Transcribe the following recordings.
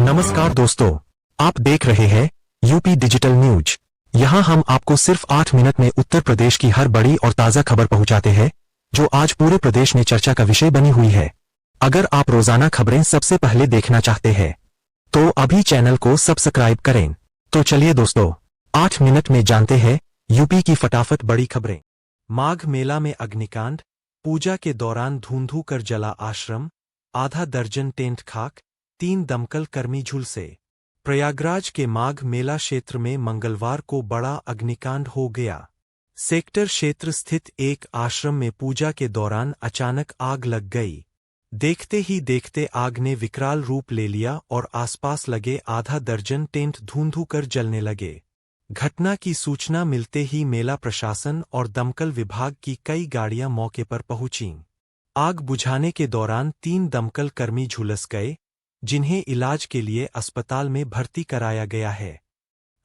नमस्कार दोस्तों, आप देख रहे हैं यूपी डिजिटल न्यूज। यहाँ हम आपको सिर्फ 8 मिनट में उत्तर प्रदेश की हर बड़ी और ताज़ा खबर पहुँचाते हैं, जो आज पूरे प्रदेश में चर्चा का विषय बनी हुई है। अगर आप रोजाना खबरें सबसे पहले देखना चाहते हैं, तो अभी चैनल को सब्सक्राइब करें। तो चलिए दोस्तों, 8 मिनट में जानते हैं यूपी की फटाफट बड़ी खबरें। माघ मेला में अग्निकांड, पूजा के दौरान धूंधू कर जला आश्रम, आधा दर्जन टेंट खाक, 3 दमकल कर्मी झुलसे। प्रयागराज के माघ मेला क्षेत्र में मंगलवार को बड़ा अग्निकांड हो गया। सेक्टर क्षेत्र स्थित एक आश्रम में पूजा के दौरान अचानक आग लग गई। देखते ही देखते आग ने विकराल रूप ले लिया और आसपास लगे आधा दर्जन टेंट धूंधू कर जलने लगे। घटना की सूचना मिलते ही मेला प्रशासन और दमकल विभाग की कई गाड़ियां मौके पर पहुंचीं। आग बुझाने के दौरान 3 दमकल कर्मी झुलस गए, जिन्हें इलाज के लिए अस्पताल में भर्ती कराया गया है।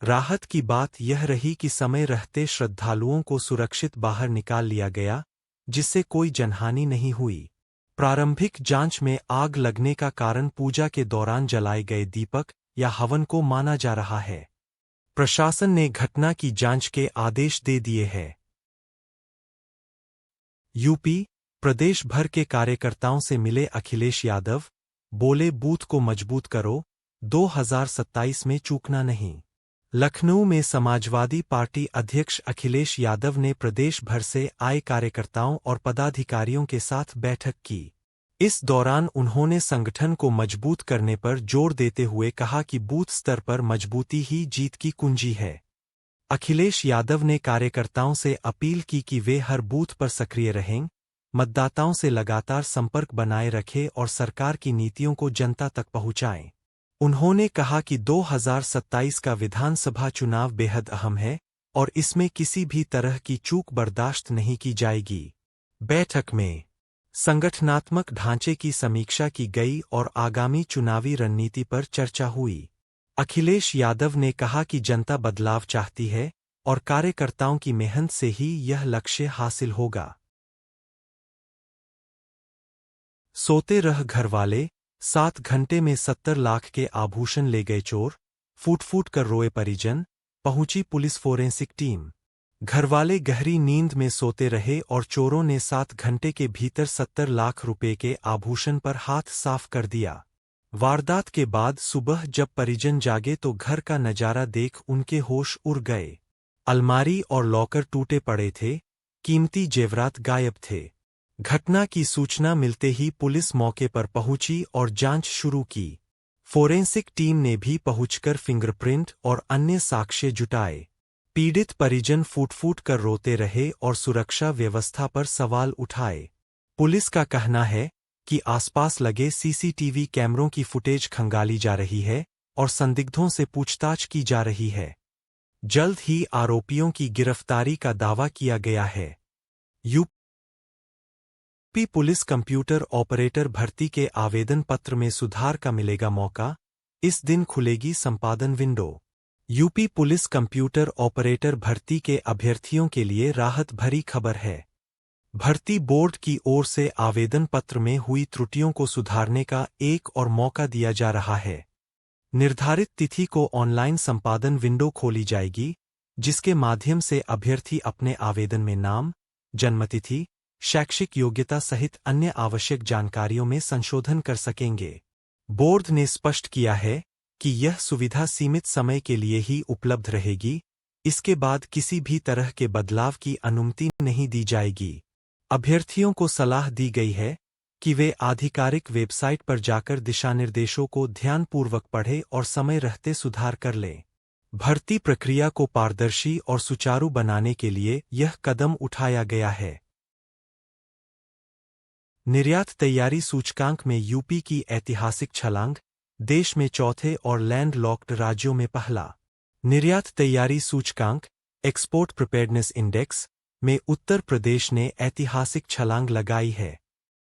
राहत की बात यह रही कि समय रहते श्रद्धालुओं को सुरक्षित बाहर निकाल लिया गया, जिससे कोई जनहानि नहीं हुई। प्रारंभिक जांच में आग लगने का कारण पूजा के दौरान जलाए गए दीपक या हवन को माना जा रहा है। प्रशासन ने घटना की जांच के आदेश दे दिए हैं। यूपी प्रदेश भर के कार्यकर्ताओं से मिले अखिलेश यादव, बोले बूथ को मजबूत करो, 2027 में चूकना नहीं। लखनऊ में समाजवादी पार्टी अध्यक्ष अखिलेश यादव ने प्रदेश भर से आए कार्यकर्ताओं और पदाधिकारियों के साथ बैठक की। इस दौरान उन्होंने संगठन को मजबूत करने पर जोर देते हुए कहा कि बूथ स्तर पर मजबूती ही जीत की कुंजी है। अखिलेश यादव ने कार्यकर्ताओं से अपील की कि वे हर बूथ पर सक्रिय रहें, मतदाताओं से लगातार संपर्क बनाए रखें और सरकार की नीतियों को जनता तक पहुंचाएं। उन्होंने कहा कि 2027 का विधानसभा चुनाव बेहद अहम है और इसमें किसी भी तरह की चूक बर्दाश्त नहीं की जाएगी। बैठक में संगठनात्मक ढांचे की समीक्षा की गई और आगामी चुनावी रणनीति पर चर्चा हुई। अखिलेश यादव ने कहा कि जनता बदलाव चाहती है और कार्यकर्ताओं की मेहनत से ही यह लक्ष्य हासिल होगा। सोते रह घरवाले, 7 घंटे में 70 लाख के आभूषण ले गए चोर, फूट फूट कर रोए परिजन, पहुंची पुलिस फोरेंसिक टीम। घरवाले गहरी नींद में सोते रहे और चोरों ने 7 घंटे के भीतर 70 लाख रुपए के आभूषण पर हाथ साफ कर दिया। वारदात के बाद सुबह जब परिजन जागे तो घर का नजारा देख उनके होश उड़ गए। अलमारी और लॉकर टूटे पड़े थे, कीमती जेवरात गायब थे। घटना की सूचना मिलते ही पुलिस मौके पर पहुंची और जांच शुरू की। फोरेंसिक टीम ने भी पहुंचकर फिंगरप्रिंट और अन्य साक्ष्य जुटाए। पीड़ित परिजन फूट फूट कर रोते रहे और सुरक्षा व्यवस्था पर सवाल उठाए। पुलिस का कहना है कि आसपास लगे सीसीटीवी कैमरों की फुटेज खंगाली जा रही है और संदिग्धों से पूछताछ की जा रही है। जल्द ही आरोपियों की गिरफ्तारी का दावा किया गया है। यूपी पुलिस कंप्यूटर ऑपरेटर भर्ती के आवेदन पत्र में सुधार का मिलेगा मौका, इस दिन खुलेगी संपादन window. UP police computer operator भर्ती के अभ्यर्थियों के लिए राहत भरी खबर है। भर्ती बोर्ड की ओर से आवेदन पत्र में हुई त्रुटियों को सुधारने का एक और मौका दिया जा रहा है। निर्धारित तिथि को ऑनलाइन संपादन विंडो खोली जाएगी, जिसके माध्यम से अभ्यर्थी अपने आवेदन में नाम, जन्मतिथि, शैक्षिक योग्यता सहित अन्य आवश्यक जानकारियों में संशोधन कर सकेंगे। बोर्ड ने स्पष्ट किया है कि यह सुविधा सीमित समय के लिए ही उपलब्ध रहेगी, इसके बाद किसी भी तरह के बदलाव की अनुमति नहीं दी जाएगी। अभ्यर्थियों को सलाह दी गई है कि वे आधिकारिक वेबसाइट पर जाकर दिशानिर्देशों को ध्यानपूर्वक पढ़ें और समय रहते सुधार कर लें। भर्ती प्रक्रिया को पारदर्शी और सुचारू बनाने के लिए यह कदम उठाया गया है। निर्यात तैयारी सूचकांक में यूपी की ऐतिहासिक छलांग, देश में चौथे और लैंड लॉक्ड राज्यों में पहला। निर्यात तैयारी सूचकांक एक्सपोर्ट प्रिपेयर्डनेस इंडेक्स में उत्तर प्रदेश ने ऐतिहासिक छलांग लगाई है।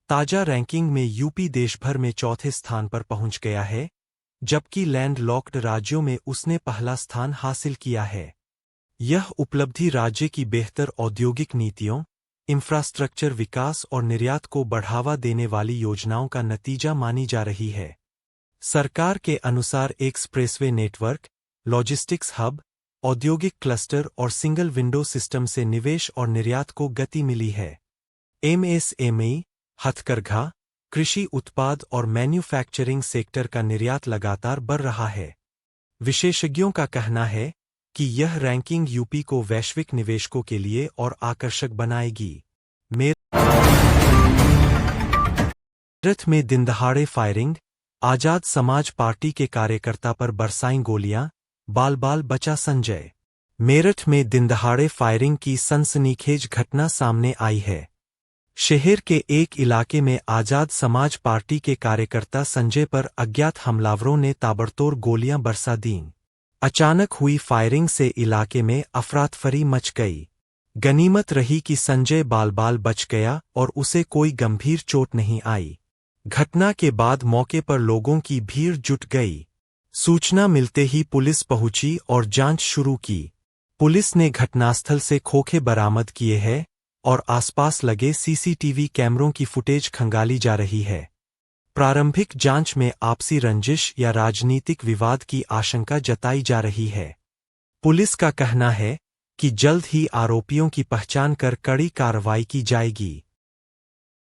ताजा रैंकिंग में यूपी देश भर में चौथे स्थान पर पहुंच गया है, जबकि लैंड लॉक्ड राज्यों में उसने पहला स्थान हासिल किया है। यह उपलब्धि राज्य की बेहतर औद्योगिक नीतियों, इंफ्रास्ट्रक्चर विकास और निर्यात को बढ़ावा देने वाली योजनाओं का नतीजा मानी जा रही है। सरकार के अनुसार एक्सप्रेसवे नेटवर्क, लॉजिस्टिक्स हब, औद्योगिक क्लस्टर और सिंगल विंडो सिस्टम से निवेश और निर्यात को गति मिली है। एमएसएमई, हथकरघा, कृषि उत्पाद और मैन्युफैक्चरिंग सेक्टर का निर्यात लगातार बढ़ रहा है। विशेषज्ञों का कहना है कि यह रैंकिंग यूपी को वैश्विक निवेशकों के लिए और आकर्षक बनाएगी। मेरठ में दिनदहाड़े फायरिंग, आजाद समाज पार्टी के कार्यकर्ता पर बरसाईं गोलियां, बाल बाल बचा संजय। मेरठ में दिनदहाड़े फायरिंग की सनसनीखेज घटना सामने आई है। शहर के एक इलाके में आजाद समाज पार्टी के कार्यकर्ता संजय पर अज्ञात हमलावरों ने ताबड़तोड़ गोलियां बरसा दीं। अचानक हुई फायरिंग से इलाके में अफरातफरी मच गई। गनीमत रही कि संजय बाल बाल बच गया और उसे कोई गंभीर चोट नहीं आई। घटना के बाद मौके पर लोगों की भीड़ जुट गई। सूचना मिलते ही पुलिस पहुंची और जांच शुरू की। पुलिस ने घटनास्थल से खोखे बरामद किए हैं और आसपास लगे सीसीटीवी कैमरों की फुटेज खंगाली जा रही है। प्रारंभिक जांच में आपसी रंजिश या राजनीतिक विवाद की आशंका जताई जा रही है। पुलिस का कहना है कि जल्द ही आरोपियों की पहचान कर कड़ी कार्रवाई की जाएगी।